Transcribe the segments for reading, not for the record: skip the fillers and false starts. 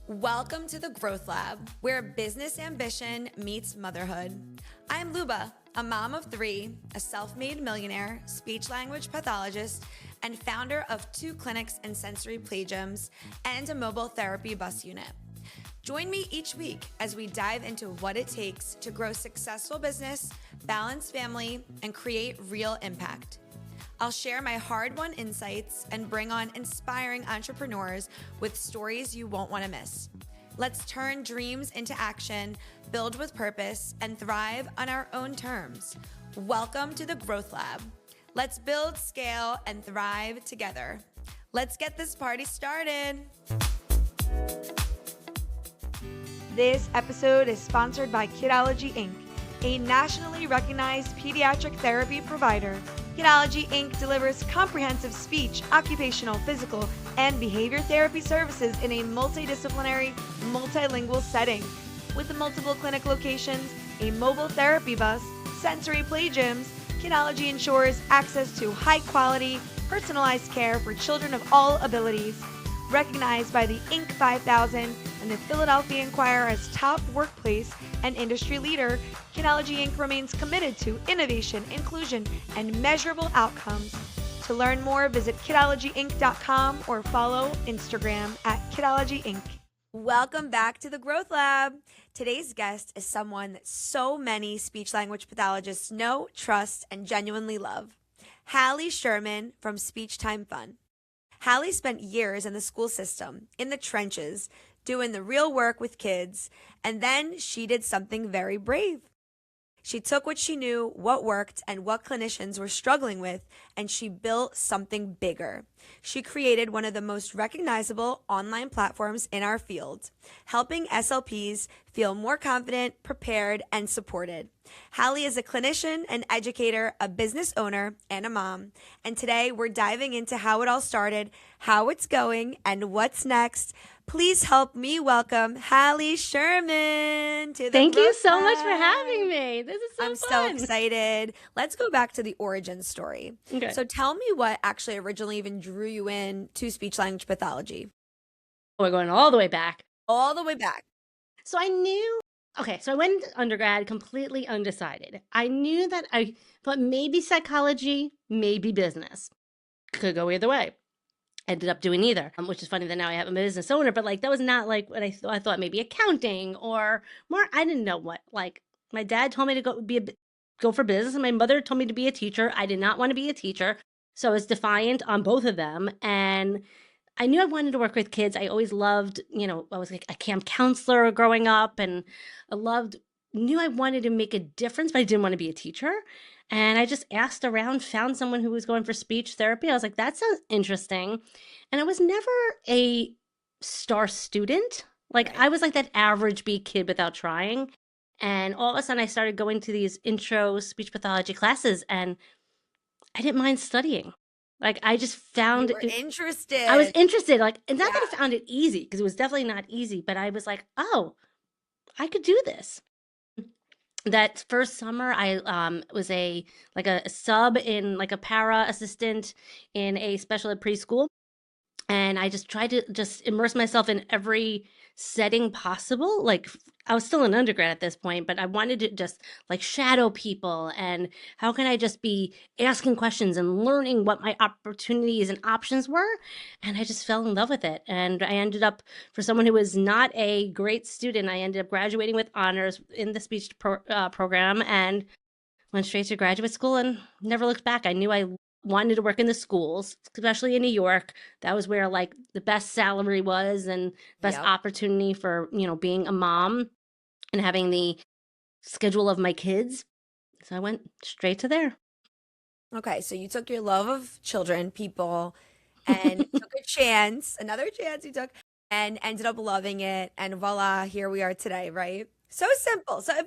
Welcome to the Growth Lab, where business ambition meets motherhood. I'm Luba, a mom of three, a self-made millionaire, speech-language pathologist, and founder of 2 clinics and sensory play gyms and a mobile therapy bus unit. Join me each week as we dive into what it takes to grow successful business, balance family, and create real impact. I'll share my hard-won insights and bring on inspiring entrepreneurs with stories you won't want to miss. Let's turn dreams into action, build with purpose, and thrive on our own terms. Welcome to the Growth Lab. Let's build, scale, and thrive together. Let's get this party started. This episode is sponsored by Kidology Inc., a nationally recognized pediatric therapy provider. Kidology Inc. delivers comprehensive speech, occupational, physical, and behavior therapy services in a multidisciplinary, multilingual setting. With multiple clinic locations, a mobile therapy bus, sensory play gyms, Kidology ensures access to high-quality, personalized care for children of all abilities. Recognized by the Inc. 5000 and the Philadelphia Inquirer as top workplace and industry leader, Kidology Inc. remains committed to innovation, inclusion, and measurable outcomes. To learn more, visit kidologyinc.com or follow Instagram at KidologyInc. Welcome back to the Growth Lab. Today's guest is someone that so many speech-language pathologists know, trust, and genuinely love. Hallie Sherman from Speech Time Fun. Hallie spent years in the school system, in the trenches, doing the real work with kids, and then she did something very brave. She took what she knew, what worked, and what clinicians were struggling with, and she built something bigger. She created one of the most recognizable online platforms in our field, helping SLPs feel more confident, prepared, and supported. Hallie is a clinician, an educator, a business owner, and a mom. And today we're diving into how it all started, how it's going, and what's next. Please help me welcome Hallie Sherman to the Thank you Growth so much for Lab. having me. This is so I'm fun. so excited. Let's go back to the origin story. Okay. So tell me what actually originally even drew you in to speech language pathology. We're going all the way back. All the way back. So I knew, so I went to undergrad completely undecided. I knew that I thought maybe psychology, maybe business. Could go either way. Ended up doing either, which is funny that now I have a business owner, but like that was not like what I thought maybe accounting or more. I didn't know what. Like my dad told me to go for business, and my mother told me to be a teacher. I did not want to be a teacher, so I was defiant on both of them. And I knew I wanted to work with kids. I always loved, I was like a camp counselor growing up, and knew I wanted to make a difference, but I didn't want to be a teacher. And I just asked around, found someone who was going for speech therapy. I was like, that sounds interesting. And I was never a star student. Like Right. I was like that average B kid without trying. And all of a sudden I started going to these intro speech pathology classes, and I didn't mind studying. Like I just found You were interested. I was interested. Like, and not that Yeah. I found it easy, because it was definitely not easy, but I was like, oh, I could do this. That first summer, I was a sub in like a para assistant in a special ed preschool, and I just tried to just immerse myself in every setting possible. Like I was still an undergrad at this point, but I wanted to just like shadow people, and how can I just be asking questions and learning what my opportunities and options were. And I just fell in love with it. And I ended up, for someone who was not a great student, I ended up graduating with honors in the speech program, and went straight to graduate school and never looked back. I knew I wanted to work in the schools, especially in New York. That was where like the best salary was and best Yep. opportunity for, being a mom and having the schedule of my kids. So I went straight to there. Okay, so you took your love of children, people, and took a chance, another chance you took, and ended up loving it. And voila, here we are today, right? So simple. So if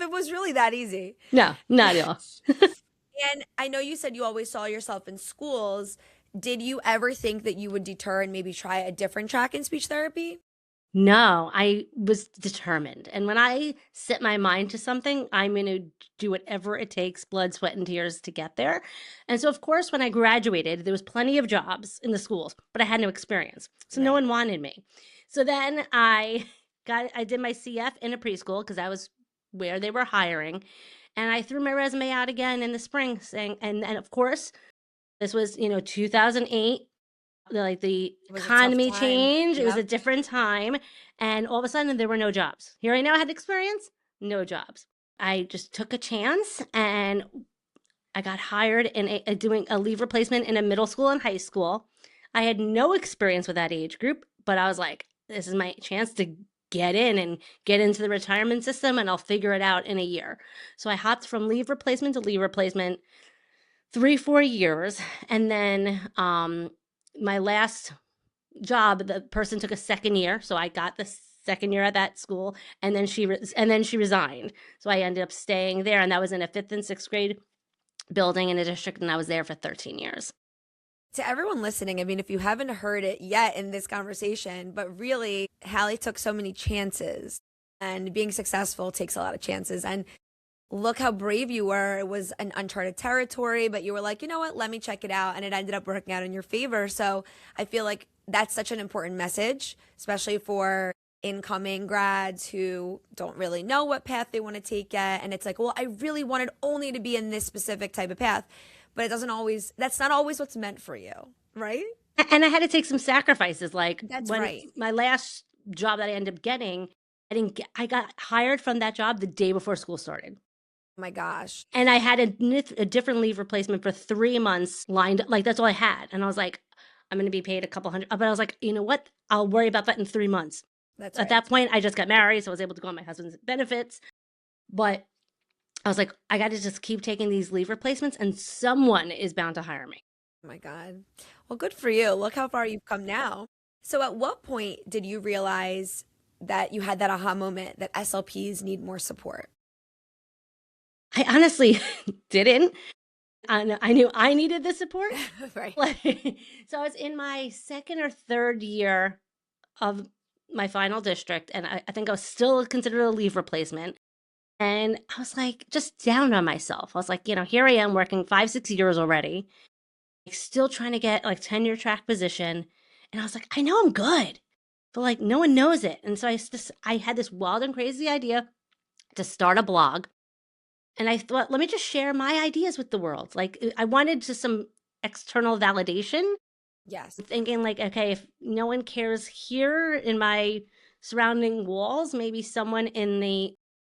it was really that easy. No, not at all. And I know you said you always saw yourself in schools. Did you ever think that you would deter and maybe try a different track in speech therapy? No, I was determined. And when I set my mind to something, I'm going to do whatever it takes, blood, sweat, and tears to get there. And so, of course, when I graduated, there was plenty of jobs in the schools, but I had no experience. So no Right. one wanted me. So then I did my CF in a preschool because that was where they were hiring. And I threw my resume out again in the spring saying, and of course, this was, 2008. Like the It was a tough economy time. changed. It was Yep. a different time. And all of a sudden there were no jobs. Here I know I had experience, no jobs. I just took a chance and I got hired in doing a leave replacement in a middle school and high school. I had no experience with that age group, but I was like, this is my chance to get in and get into the retirement system and I'll figure it out in a year. So I hopped from leave replacement to leave replacement 3-4 years. And then my last job, the person took a second year. So I got the second year at that school and then she resigned. So I ended up staying there and that was in a 5th and 6th grade building in a district, and I was there for 13 years. To everyone listening, I mean, if you haven't heard it yet in this conversation, but really, Hallie took so many chances, and being successful takes a lot of chances. And look how brave you were. It was an uncharted territory, but you were like, you know what, let me check it out. And it ended up working out in your favor. So I feel like that's such an important message, especially for incoming grads who don't really know what path they want to take yet. And it's like, well, I really wanted only to be in this specific type of path, but it doesn't always, that's not always what's meant for you, right? And I had to take some sacrifices. Like That's when right. my last job that I ended up getting, I got hired from that job the day before school started. Oh my gosh. And I had a different leave replacement for 3 months lined up. Like that's all I had. And I was like, I'm going to be paid a couple hundred. But I was like, you know what? I'll worry about that in 3 months. That's At right. that point, I just got married, so I was able to go on my husband's benefits. But I was like, I got to just keep taking these leave replacements and someone is bound to hire me. Oh my God. Well, good for you. Look how far you've come now. So at what point did you realize that you had that aha moment that SLPs need more support? I honestly didn't. I knew I needed the support. Right. So I was in my second or third year of my final district, and I think I was still considered a leave replacement. And I was like, just down on myself. I was like, here I am working 5-6 years already, like, still trying to get like tenure track position. And I was like, I know I'm good, but like no one knows it. And so I had this wild and crazy idea to start a blog. And I thought, let me just share my ideas with the world. Like I wanted just some external validation, Yes. thinking like, okay, if no one cares here in my surrounding walls, maybe someone in the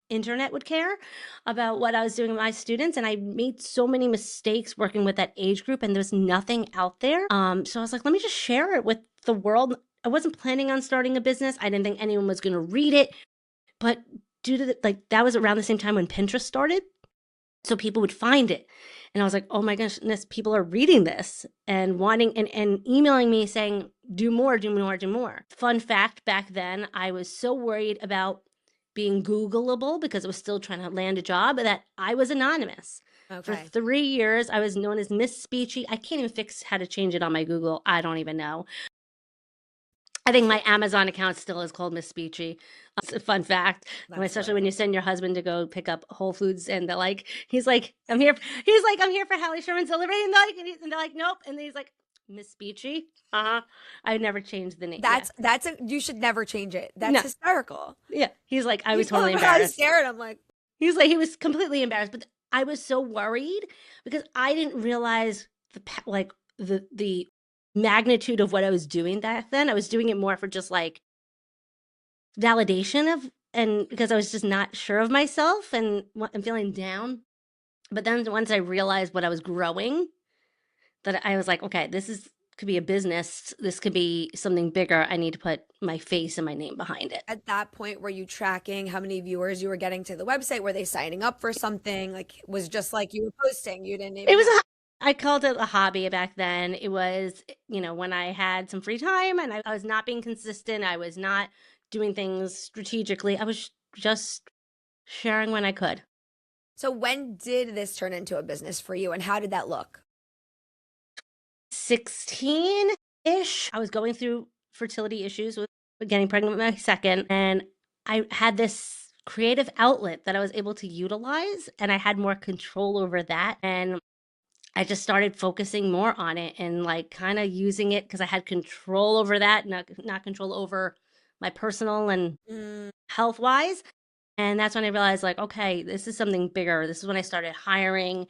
internet would care about what I was doing with my students. And I made so many mistakes working with that age group and there's nothing out there. So I was like, let me just share it with the world. I wasn't planning on starting a business. I didn't think anyone was going to read it, but due to that was around the same time when Pinterest started. So people would find it. And I was like, oh my goodness, people are reading this and wanting and emailing me saying, do more, do more, do more. Fun fact, back then, I was so worried about being Googleable because I was still trying to land a job that I was anonymous. For Okay. 3 years, I was known as Miss Speechy. I can't even fix how to change it on my Google. I don't even know. I think my Amazon account still is called Miss Speechy. It's a fun fact, especially when you send your husband to go pick up Whole Foods, and he's like, I'm here for Hallie Sherman's delivery, and they're like, nope, and he's like, Miss Speechy. I never changed the name. You should never change it. That's No. hysterical. Yeah, he's like, I was You know totally how I embarrassed. stare at him like, He's like, he was completely embarrassed, but I was so worried because I didn't realize the magnitude of what I was doing back then. I was doing it more for just like validation and because I was just not sure of myself and I'm feeling down. But then once I realized what I was growing, that I was like, okay, could be a business. This could be something bigger. I need to put my face and my name behind it. at that point, were you tracking how many viewers you were getting to the website? Were they signing up for something? Like, was just like you were posting, you didn't even It was I called it a hobby back then. It was, when I had some free time and I was not being consistent. I was not doing things strategically. I was just sharing when I could. So when did this turn into a business for you and how did that look? 16-ish. I was going through fertility issues with getting pregnant with my second, and I had this creative outlet that I was able to utilize, and I had more control over that. And I just started focusing more on it and like kind of using it because I had control over that, not control over my personal and Mm. health wise. And that's when I realized, like, okay, this is something bigger. This is when I started hiring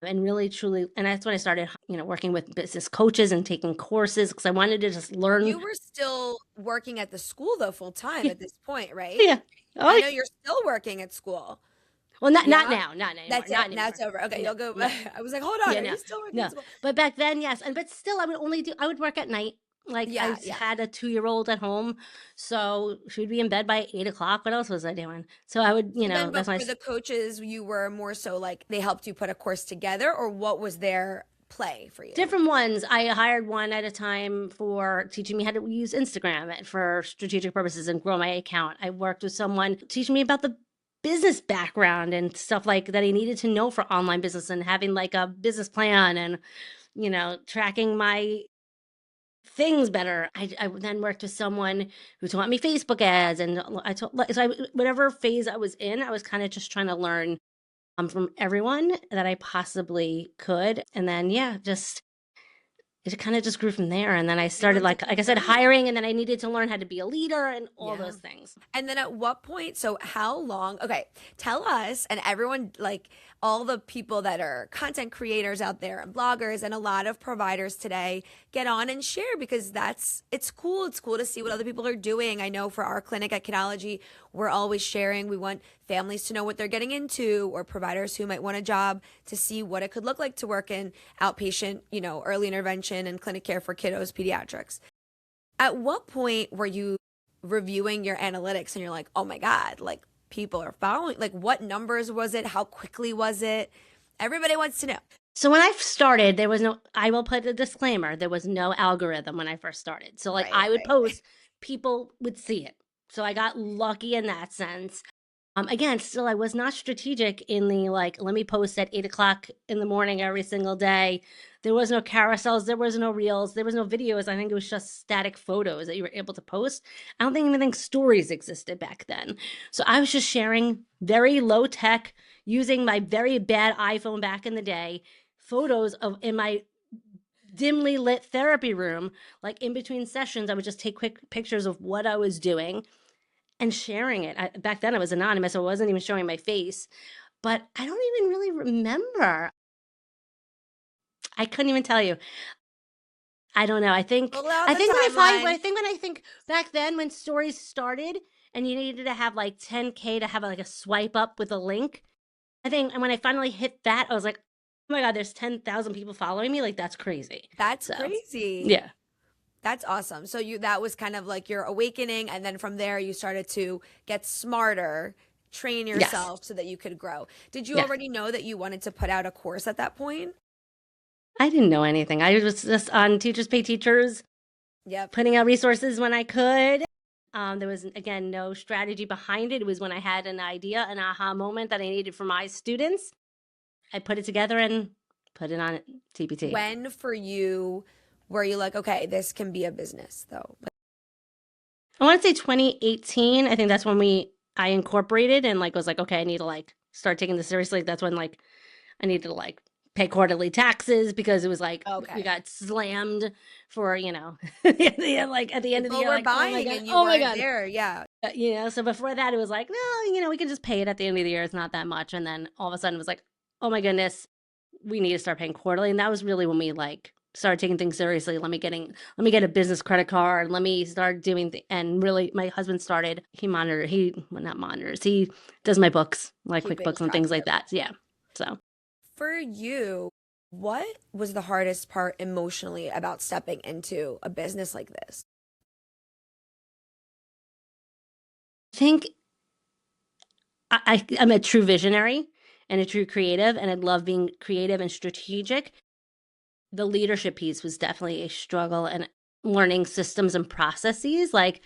and really truly, and that's when I started, working with business coaches and taking courses because I wanted to just learn. You were still working at the school though full time Yeah. at this point, right? Yeah. Oh, I yeah. know you're still working at school. Well, not Yeah? now, not anymore, That's it. not Now it's anymore. over. Okay, No, you'll go no. back. I was like, hold on, Yeah, are no, you still working at no. school? But back then, yes, but still, I would work at night. Like Yeah, yeah. had a 2-year-old at home, so she'd be in bed by 8 o'clock. What else was I doing? So I would, So then, that's but when for the coaches, you were more so like they helped you put a course together, or what was their play for you? different ones. I hired one at a time for teaching me how to use Instagram for strategic purposes and grow my account. I worked with someone teaching me about the business background and stuff like that I needed to know for online business and having like a business plan and tracking my things better. I then worked with someone who taught me Facebook ads, and whatever phase I was in, I was kind of just trying to learn from everyone that I possibly could, and then just it kind of just grew from there. And then I started, Everyone's like different I said, journey. hiring, and then I needed to learn how to be a leader and all Yeah. those things. And then at what point, so how long, okay, tell us and everyone, like all the people that are content creators out there and bloggers and a lot of providers today, get on and share because it's cool. It's cool to see what other people are doing. I know for our clinic at Kidology, we're always sharing. We want families to know what they're getting into or providers who might want a job to see what it could look like to work in outpatient, early intervention and clinic care for kiddos, pediatrics. At what point were you reviewing your analytics and you're like, oh my God, like people are following? Like, what numbers was it? How quickly was it? Everybody wants to know. So when I started, there was no, I will put a disclaimer, there was no algorithm when I first started. So like Right, I would right. post, people would see it. So I got lucky in that sense. Again, still, I was not strategic in the like, let me post at 8 o'clock in the morning every single day. There was no carousels, there was no reels, there was no videos. I think it was just static photos that you were able to post. I don't even think stories existed back then. So I was just sharing very low tech, using my very bad iPhone back in the day, photos of in my dimly lit therapy room. Like in between sessions, I would just take quick pictures of what I was doing and sharing it. Back then, I was anonymous. So I wasn't even showing my face, but I don't even really remember. I couldn't even tell you. I don't know. Pull out I the think timeline. when I think back then when stories started and you needed to have like 10K to have like a swipe up with a link. I think and when I finally hit that, I was like, oh my God, there's 10,000 people following me. Like that's crazy. That's So crazy. yeah. That's awesome. So that was kind of like your awakening. And then from there, you started to get smarter, train Yes. yourself so that you could grow. Did you Yes. already know that you wanted to put out a course at that point? I didn't know anything. I was just on Teachers Pay Teachers, Yep. putting out resources when I could. There was, again, no strategy behind it. It was when I had an idea, an aha moment that I needed for my students. I put it together and put it on TPT. When for you were you like, okay, this can be a business though? I want to say 2018. I think that's when I incorporated and like was like, okay, I need to like start taking this seriously. That's when like I needed to like pay quarterly taxes because it was like we Okay. got slammed for, like at the end of the People year, were like, buying and you oh my weren't God. there. Yeah. So before that, it was like, no, we can just pay it at the end of the year. It's not that much. And then all of a sudden it was like, oh my goodness, we need to start paying quarterly. And that was really when we like started taking things seriously. Let me get a business credit card. Let me start doing, and really my husband started, well, not monitors. He does my books, like Keeping QuickBooks and track things of like it. that. Yeah. So For you, what was the hardest part emotionally about stepping into a business like this? I think I'm a true visionary and a true creative, and I love being creative and strategic. The leadership piece was definitely a struggle and learning systems and processes. Like,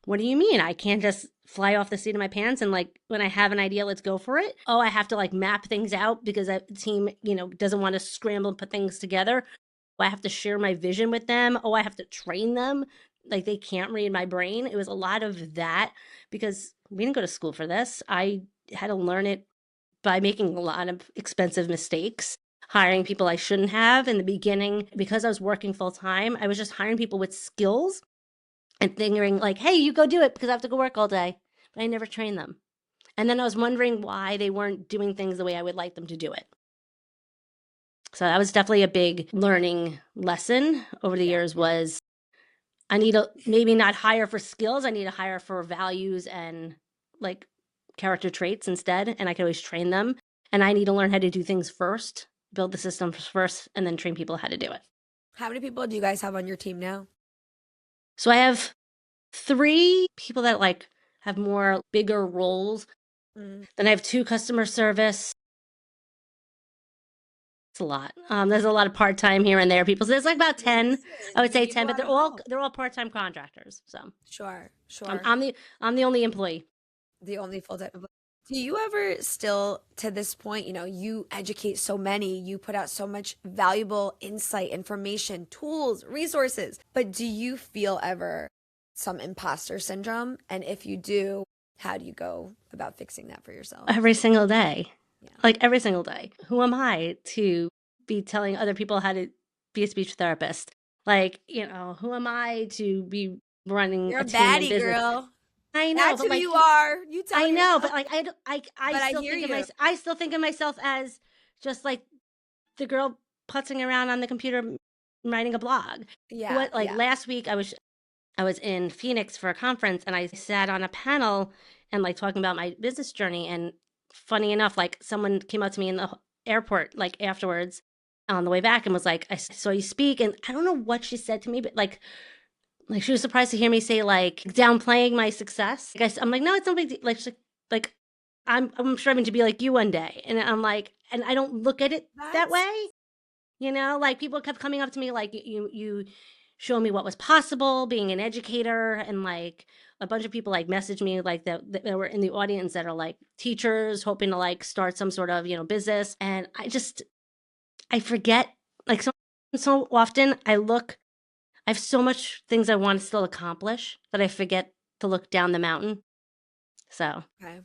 what do you mean? I can't just fly off the seat of my pants and like when I have an idea, let's go for it. Oh, I have to like map things out because a team, doesn't want to scramble and put things together. I have to share my vision with them. Oh, I have to train them. Like they can't read my brain. It was a lot of that because we didn't go to school for this. I had to learn it by making a lot of expensive mistakes, hiring people I shouldn't have in the beginning. Because I was working full time, I was just hiring people with skills and thinking like, hey, you go do it because I have to go work all day. But I never trained them. And then I was wondering why they weren't doing things the way I would like them to do it. So that was definitely a big learning lesson over the years was I need to maybe not hire for skills. I need to hire for values and like character traits instead. And I can always train them. And I need to learn how to do things first, build the systems first, and then train people how to do it. How many people do you guys have on your team now? So I have 3 people that like have more bigger roles. Then I have 2 customer service. It's a lot. There's a lot of part-time here and there people. So there's like about 10. I would say 10, but they're all part-time contractors. So Sure. I'm the only employee. The only full-time employee. Do you ever still, to this point, you educate so many, you put out so much valuable insight, information, tools, resources, but do you feel ever some imposter syndrome? And if you do, how do you go about fixing that for yourself? Every single day. Yeah. Like every single day. Who am I to be telling other people how to be a speech therapist? Like, who am I to be running You're a a team and baddie, business? girl. I know, That's but who like you are. You tell I know, yourself. but like I still hear think of you. I still think of myself as just like the girl putzing around on the computer writing a blog. Yeah. Last week I was in Phoenix for a conference and I sat on a panel and like talking about my business journey. And funny enough, like someone came up to me in the airport like afterwards on the way back and was like, I saw you speak. And I don't know what she said to me, but like she was surprised to hear me say like downplaying my success. I'm like, no, it's no big deal. Like, she's like I'm striving to be like you one day. And I'm like, and I don't look at it that way. Like people kept coming up to me like you show me what was possible being an educator, and like a bunch of people like messaged me like that were in the audience that are like teachers hoping to like start some sort of business. And I forget, like so often I have so much things I want to still accomplish that I forget to look down the mountain. So Okay.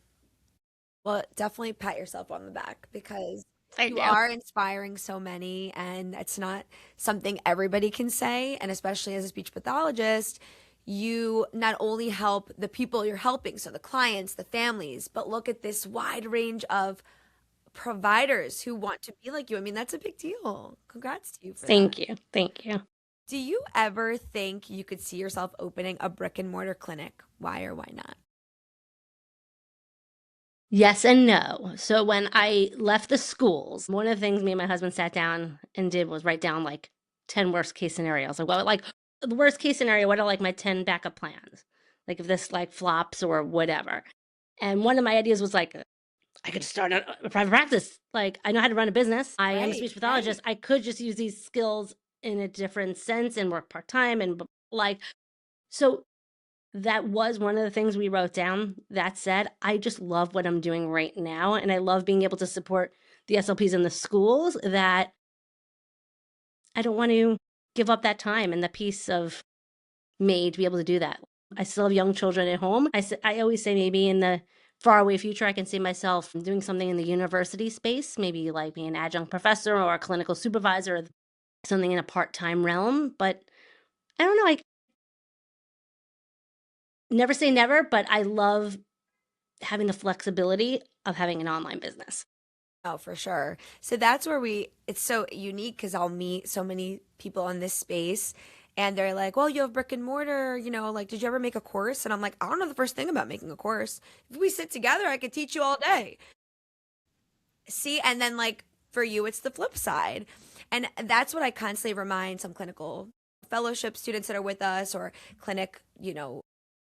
Well, definitely pat yourself on the back because I you do. are inspiring so many, and it's not something everybody can say. And especially as a speech pathologist, you not only help the people you're helping, so the clients, the families, but look at this wide range of providers who want to be like you. I mean, that's a big deal. Congrats to you for that. Thank you. Do you ever think you could see yourself opening a brick and mortar clinic? Why or why not? Yes and no. So when I left the schools, one of the things me and my husband sat down and did was write down like 10 worst case scenarios. Like the worst case scenario, what are like my 10 backup plans? Like if this like flops or whatever. And one of my ideas was like, I could start a private practice. Like I know how to run a business. I am a speech pathologist. I could just use these skills in a different sense and work part-time and like, so that was one of the things we wrote down. That said, I just love what I'm doing right now. And I love being able to support the SLPs in the schools, that I don't want to give up that time and the piece of me to be able to do that. I still have young children at home. I always say maybe in the faraway future, I can see myself doing something in the university space, maybe like being an adjunct professor or a clinical supervisor, or something in a part-time realm. But I don't know. I never say never, but I love having the flexibility of having an online business. Oh, for sure. So that's where it's so unique because I'll meet so many people in this space and they're like, well, you have brick and mortar, like, did you ever make a course? And I'm like, I don't know the first thing about making a course. If we sit together, I could teach you all day. See, and then like for you, it's the flip side. And that's what I constantly remind some clinical fellowship students that are with us or clinic,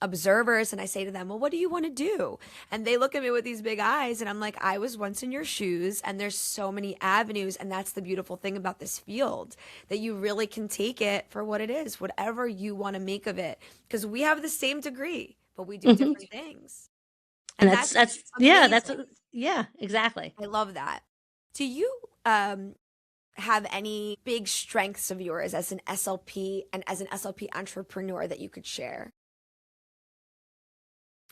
observers. And I say to them, well, what do you want to do? And they look at me with these big eyes. And I'm like, I was once in your shoes. And there's so many avenues. And that's the beautiful thing about this field, that you really can take it for what it is, whatever you want to make of it. Because we have the same degree, but we do different things. And that's yeah, exactly. I love that. Do you have any big strengths of yours as an SLP and as an SLP entrepreneur that you could share?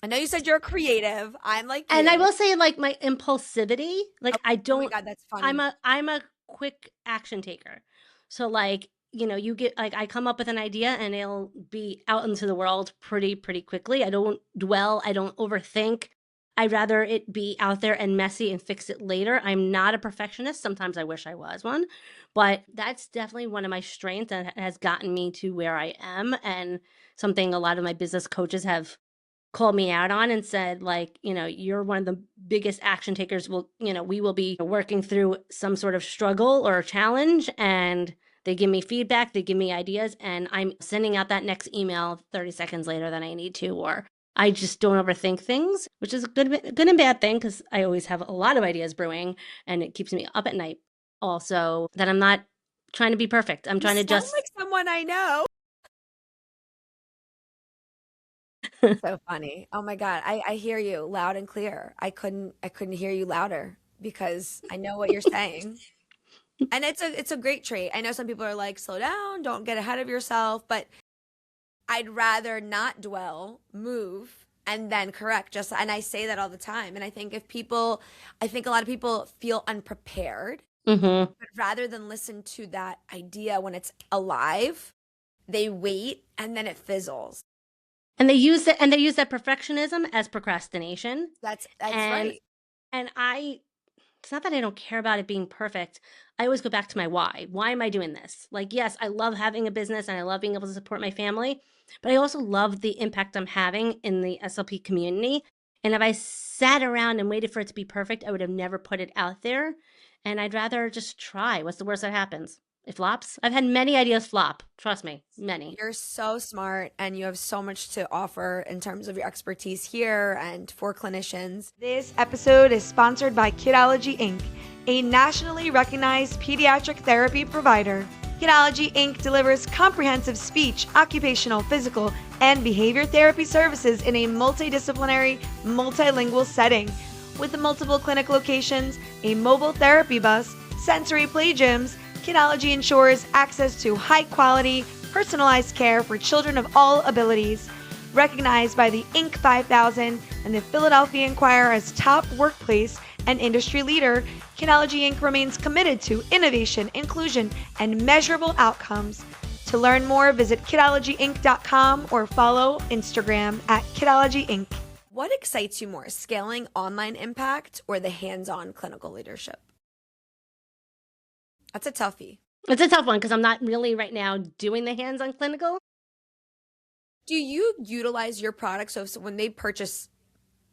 I know you said you're a creative. I'm like you. And I will say like my impulsivity, like I don't, oh my God, that's funny. I'm a quick action taker. So like you get like I come up with an idea and it'll be out into the world pretty quickly. I don't dwell, I don't overthink. I'd rather it be out there and messy and fix it later. I'm not a perfectionist. Sometimes I wish I was one, but that's definitely one of my strengths and has gotten me to where I am, and something a lot of my business coaches have called me out on and said, like, you're one of the biggest action takers. We will be working through some sort of struggle or challenge, and they give me feedback, they give me ideas, and I'm sending out that next email 30 seconds later than I need to, or I just don't overthink things, which is a good and bad thing, because I always have a lot of ideas brewing and it keeps me up at night. Also, that I'm not trying to be perfect. I'm You trying to sound just like someone I know. So funny. Oh my God. I hear you loud and clear. I couldn't hear you louder because I know what you're saying. And it's a great trait. I know some people are like, slow down, don't get ahead of yourself, but I'd rather not dwell, move, and then correct. Just and I say that all the time. And I think a lot of people feel unprepared, Mhm. but rather than listen to that idea when it's alive, they wait and then it fizzles. And they use that perfectionism as procrastination. That's And right. and I it's not that I don't care about it being perfect. I always go back to my why. Why am I doing this? Like, yes, I love having a business and I love being able to support my family, but I also love the impact I'm having in the SLP community. And if I sat around and waited for it to be perfect, I would have never put it out there. And I'd rather just try. What's the worst that happens? It flops. I've had many ideas flop. Trust me, many. You're so smart and you have so much to offer in terms of your expertise here and for clinicians. This episode is sponsored by Kidology Inc., a nationally recognized pediatric therapy provider. Kidology Inc. delivers comprehensive speech, occupational, physical, and behavior therapy services in a multidisciplinary, multilingual setting. With multiple clinic locations, a mobile therapy bus, sensory play gyms, Kidology ensures access to high-quality, personalized care for children of all abilities. Recognized by the Inc. 5000 and the Philadelphia Inquirer as top workplace and industry leader, Kidology Inc. remains committed to innovation, inclusion, and measurable outcomes. To learn more, visit kidologyinc.com or follow Instagram at Kidology Inc. What excites you more, scaling online impact or the hands-on clinical leadership? That's a toughie. It's a tough one because I'm not really right now doing the hands-on clinical. Do you utilize your products? So when they purchase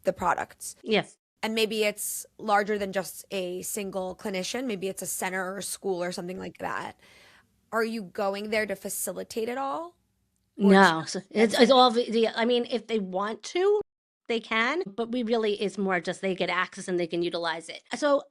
the products, Yes. and maybe it's larger than just a single clinician, maybe it's a center or a school or something like that. Are you going there to facilitate it all? Or No. just So it's answer? all I mean, if they want to, they can, but we really it's more just they get access and they can utilize it. So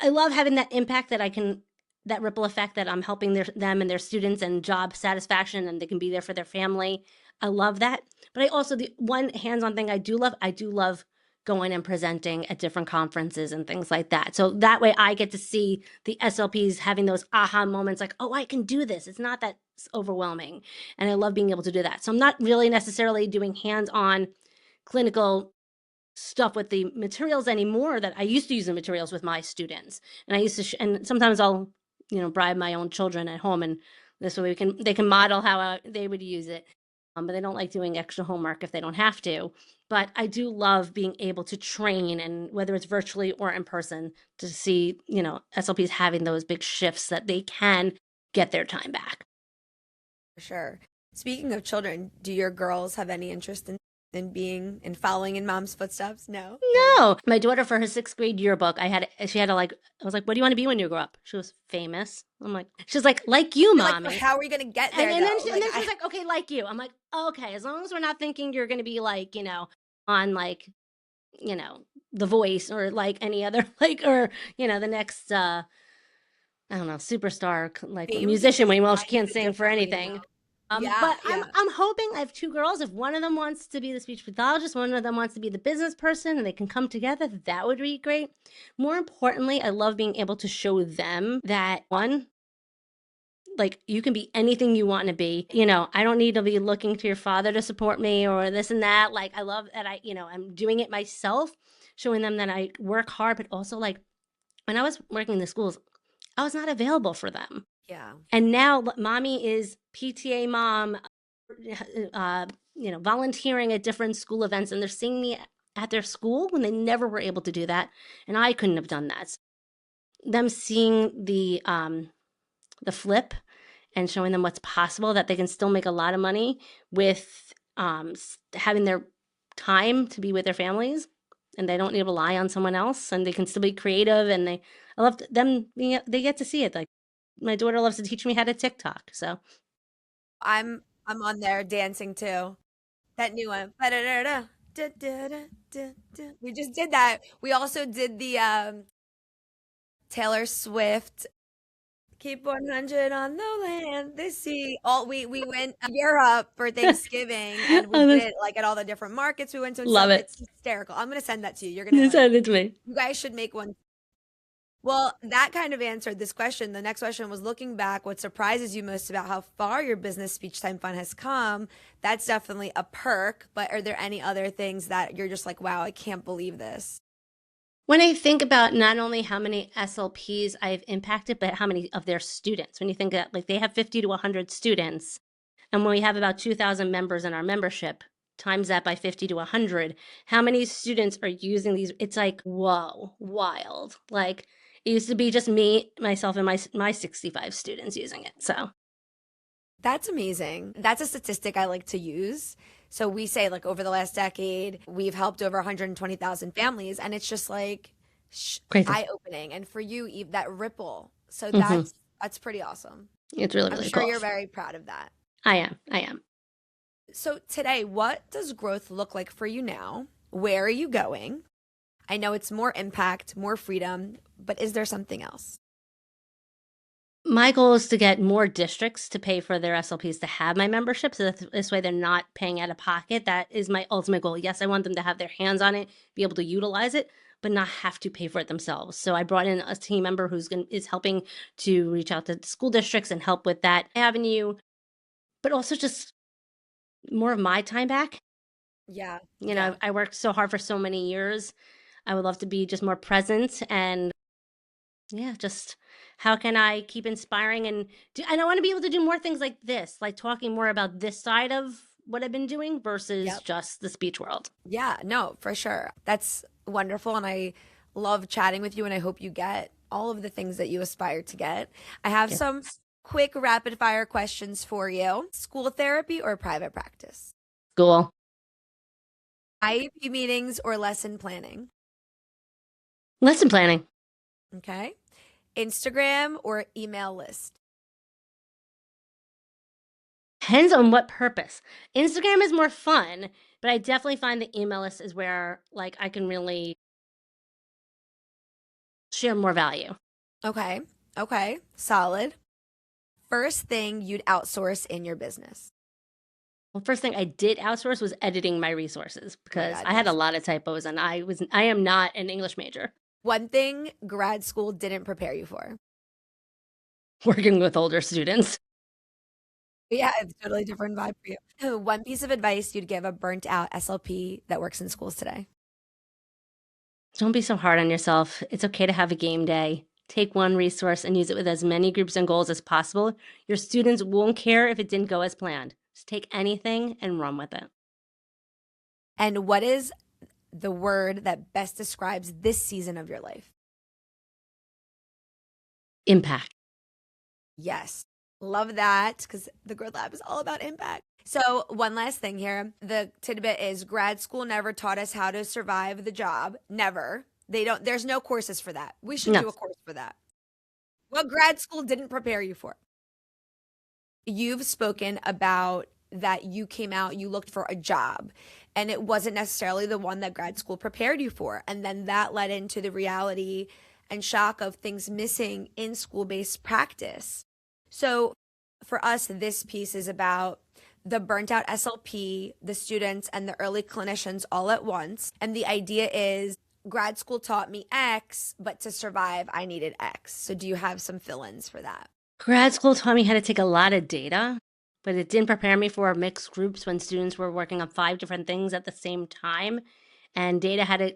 I love having that impact that ripple effect that I'm helping them and their students and job satisfaction, and they can be there for their family. I love that. But I also, the one hands-on thing I do love going and presenting at different conferences and things like that. So that way I get to see the SLPs having those aha moments like, oh, I can do this. It's not that overwhelming. And I love being able to do that. So I'm not really necessarily doing hands-on clinical stuff with the materials anymore that I used to use the materials with my students. And I used to, and sometimes I'll, bribe my own children at home, and this way they can model how they would use it. But they don't like doing extra homework if they don't have to. But I do love being able to train, and whether it's virtually or in person, to see, SLPs having those big shifts that they can get their time back. For sure. Speaking of children, do your girls have any interest in following in mom's footsteps? No. No, my daughter for her 6th grade yearbook, she had to I was like, what do you want to be when you grow up? She was famous. She's like you, You're like, but mommy. how are we gonna get there And then though? and then she's like, okay, like you. I'm like, okay, as long as we're not thinking you're gonna be like, on like, The Voice or like any other or the next I don't know, superstar like Famed musician when she defines can't it sing for differently anything. now. Yeah, But yeah. I'm hoping I have 2 girls. If one of them wants to be the speech pathologist, one of them wants to be the business person, and they can come together, that would be great. More importantly, I love being able to show them that one, like you can be anything you want to be. I don't need to be looking to your father to support me or this and that. Like I love that I'm doing it myself, showing them that I work hard, but also like when I was working in the schools, I was not available for them. Yeah. And now mommy is PTA mom, volunteering at different school events, and they're seeing me at their school when they never were able to do that, and I couldn't have done that. Them seeing the flip and showing them what's possible, that they can still make a lot of money with having their time to be with their families, and they don't need to rely on someone else, and they can still be creative. And I love them. They get to see it. Like my daughter loves to teach me how to TikTok. So I'm on there dancing too. That new one. Ba-da-da-da, da-da-da-da-da. We just did that. We also did the Taylor Swift Keep 100 on the land, the sea. All we went to Europe for Thanksgiving and we did it like at all the different markets we went to and love stuff. it. It's hysterical. I'm gonna send that to you. You're gonna You like, send it to me. you guys should make one. Well, that kind of answered this question. The next question was, looking back, what surprises you most about how far your business Speech Time Fun has come? That's definitely a perk, but are there any other things that you're just like, wow, I can't believe this? When I think about not only how many SLPs I've impacted, but how many of their students, when you think that like they have 50 to 100 students, and when we have about 2,000 members in our membership, times that by 50 to 100, how many students are using these? It's like, whoa, wild. Like it used to be just me, myself, and my 65 students using it. So That's amazing. That's a statistic I like to use. So we say like over the last decade, we've helped over 120,000 families, and it's just like crazy. eye-opening. And for you, Eve, that ripple. So Mhm. that's pretty awesome. It's really, I'm really sure cool. you're very proud of that. I am. So today, what does growth look like for you now? Where are you going? I know it's more impact, more freedom, but is there something else? My goal is to get more districts to pay for their SLPs to have my membership, so that this way they're not paying out of pocket. That is my ultimate goal. Yes, I want them to have their hands on it, be able to utilize it, but not have to pay for it themselves. So I brought in a team member is helping to reach out to school districts and help with that avenue, but also just more of my time back. Yeah. I worked so hard for so many years. I would love to be just more present and just how can I keep inspiring and I want to be able to do more things like this, like talking more about this side of what I've been doing versus Yep. just the speech world. Yeah, no, for sure. That's wonderful. And I love chatting with you. And I hope you get all of the things that you aspire to get. I have some quick rapid fire questions for you. School therapy or private practice? School. IEP meetings or lesson planning? Lesson planning. Okay. Instagram or email list? Depends on what purpose. Instagram is more fun, but I definitely find the email list is where like I can really share more value. Okay. Okay. Solid. First thing you'd outsource in your business? Well, first thing I did outsource was editing my resources because God, I had a yes. lot of typos and I am not an English major. One thing grad school didn't prepare you for? Working with older students. Yeah, it's a totally different vibe for you. One piece of advice you'd give a burnt out SLP that works in schools today? Don't be so hard on yourself. It's okay to have a game day. Take one resource and use it with as many groups and goals as possible. Your students won't care if it didn't go as planned. Just take anything and run with it. And what is the word that best describes this season of your life? Impact. Yes. Love that, because the Growth Lab is all about impact. So one last thing here. The tidbit is grad school never taught us how to survive the job. Never. There's no courses for that. We should do a course for that. What grad school didn't prepare you for? You've spoken about that you came out, you looked for a job, and it wasn't necessarily the one that grad school prepared you for. And then that led into the reality and shock of things missing in school-based practice. So for us, this piece is about the burnt out SLP, the students, and the early clinicians all at once. And the idea is grad school taught me X, but to survive, I needed X. So do you have some fill-ins for that? Grad school taught me how to take a lot of data, but it didn't prepare me for mixed groups when students were working on 5 different things at the same time. And data had to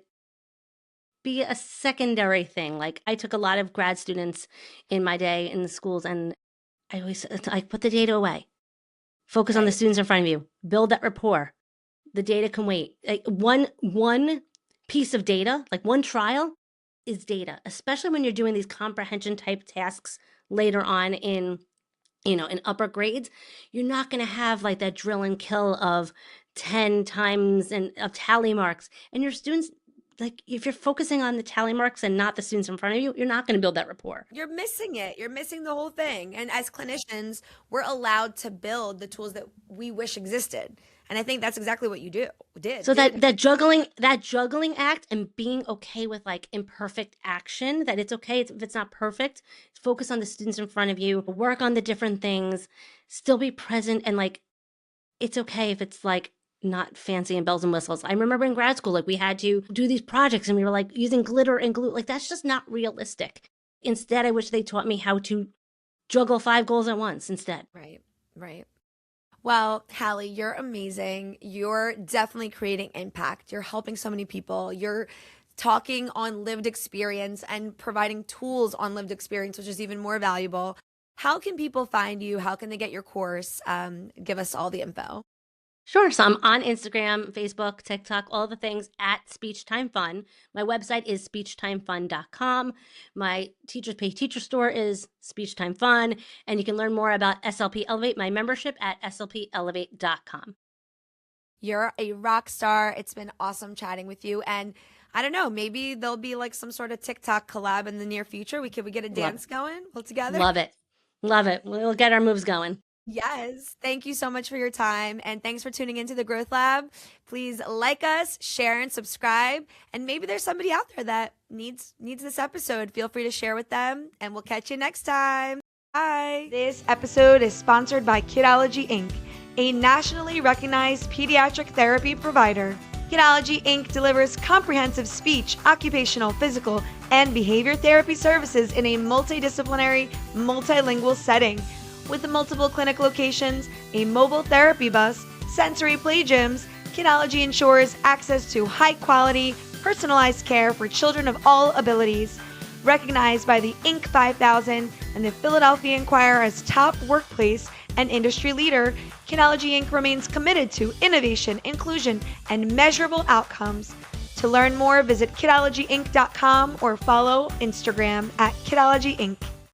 be a secondary thing. Like I took a lot of grad students in my day in the schools, and I always like put the data away. Focus on the Right. students in front of you. Build that rapport. The data can wait. Like one piece of data, like one trial, is data, especially when you're doing these comprehension type tasks later on in in upper grades. You're not going to have like that drill and kill of 10 times and of tally marks, and your students, like if you're focusing on the tally marks and not the students in front of you, you're not going to build that rapport. You're missing it. You're missing the whole thing. And as clinicians, we're allowed to build the tools that we wish existed. And I think that's exactly what you did. So that juggling act and being okay with like imperfect action, that it's okay if it's not perfect. Focus on the students in front of you, work on the different things, still be present, and like it's okay if it's like not fancy and bells and whistles. I remember in grad school, like we had to do these projects and we were like using glitter and glue. Like that's just not realistic. Instead, I wish they taught me how to juggle 5 goals at once instead. Right, right. Well, Hallie, you're amazing. You're definitely creating impact. You're helping so many people. You're talking on lived experience and providing tools on lived experience, which is even more valuable. How can people find you? How can they get your course? Give us all the info. Sure. So I'm on Instagram, Facebook, TikTok, all the things at Speech Time Fun. My website is speechtimefun.com. My Teachers Pay Teacher store is Speech Time Fun. And you can learn more about SLP Elevate, my membership, at slplelevate.com. You're a rock star. It's been awesome chatting with you. And I don't know, maybe there'll be like some sort of TikTok collab in the near future. We get a dance going all together? Love it. Love it. We'll get our moves going. Yes. Thank you so much for your time. And thanks for tuning into the Growth Lab. Please like us, share, and subscribe. And maybe there's somebody out there that needs this episode. Feel free to share with them. And we'll catch you next time. Bye. This episode is sponsored by Kidology Inc., a nationally recognized pediatric therapy provider. Kidology Inc. delivers comprehensive speech, occupational, physical, and behavior therapy services in a multidisciplinary, multilingual setting. With multiple clinic locations, a mobile therapy bus, sensory play gyms, Kidology ensures access to high-quality, personalized care for children of all abilities. Recognized by the Inc. 5000 and the Philadelphia Inquirer as top workplace and industry leader, Kidology Inc. remains committed to innovation, inclusion, and measurable outcomes. To learn more, visit kidologyinc.com or follow Instagram at Kidology Inc.